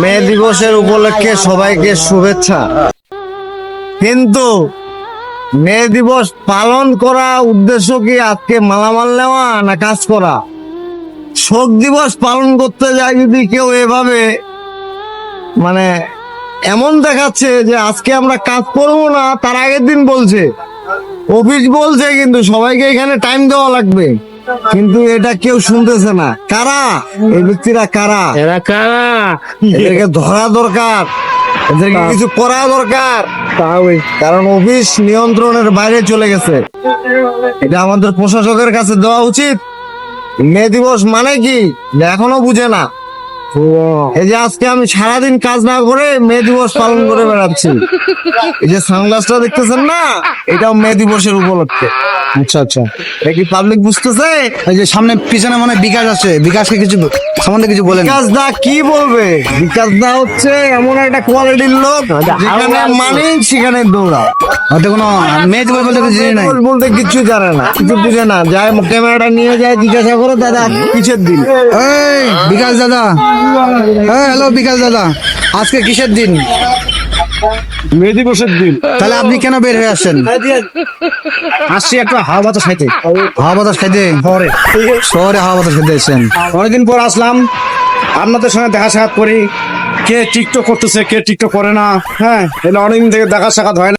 মে দিবসের উপলক্ষে সবাইকে শুভেচ্ছা। কিন্তু মে দিবস পালন করা উদ্দেশ্য কি আজকে মালামাল নেওয়া না কাজ করা? শোক দিবস পালন করতে যায় যদি কেউ এভাবে মানে এমন দেখাচ্ছে যে আজকে আমরা কাজ করবো না, তার আগের দিন বলছে, অফিস বলছে কিন্তু সবাইকে এখানে টাইম দেওয়া লাগবে, কিন্তু এটা কেউ শুনতেছে না। কারা এই ব্যক্তিরা? কারা এরা কারা? এদেরকে ধরা দরকার, এদেরকে কিছু করা দরকার, কারণ অফিস নিয়ন্ত্রণের বাইরে চলে গেছে। এটা আমাদের প্রশাসকের কাছে দেওয়া উচিত। মে দিবস মানে কি এখনো বুঝে না। এই যে আজকে আমি সারাদিন কাজ না করে মে দিবস পালন করে বেড়াচ্ছি। এই যে সানগ্লাসটা দেখতেছেন না, এটাও মে দিবসের উপলক্ষে। আচ্ছা আচ্ছা, এটা কি পাবলিক বুঝতেছে? এই যে সামনে পিছনে মনে হয় বিকাশ আছে, বিকাশকে কিছু সম্বন্ধে কিছু বলেন। বিকাশ দা কি বলবে? বিকাশ দা হচ্ছে এমন একটা কোয়ালিটির লোক, যেখানে মানে সেখানে দৌড়ায়। হয়তো কোনো মেয়ে দিবস বলতে কিছু জানি নাই। বলতে কিছু জানে না, কিছু বুঝে না, যায় ক্যামেরাটা নিয়ে যায়, জিজ্ঞাসা করে দাদা কিসের দিন। এই বিকাশ দাদা, হ্যালো বিকাশ দাদা, আজকে কিসের দিন? মে দিবসের দিন। তাহলে আপনি কেন বের হয়ে আসছেন? আসছি একটা হাওয়া বাতাস খাইতে। হাওয়া বাতাস খাইতে? শহরে হাওয়া বাতাস খাইতে এসেছেন? অনেকদিন পর আসলাম, আপনাদের সঙ্গে দেখা সাক্ষাৎ করি। কে টিকটক করতেছে, কে টিকটক করে না, হ্যাঁ, এটা অনেকদিন থেকে দেখা সাক্ষাৎ হয় না।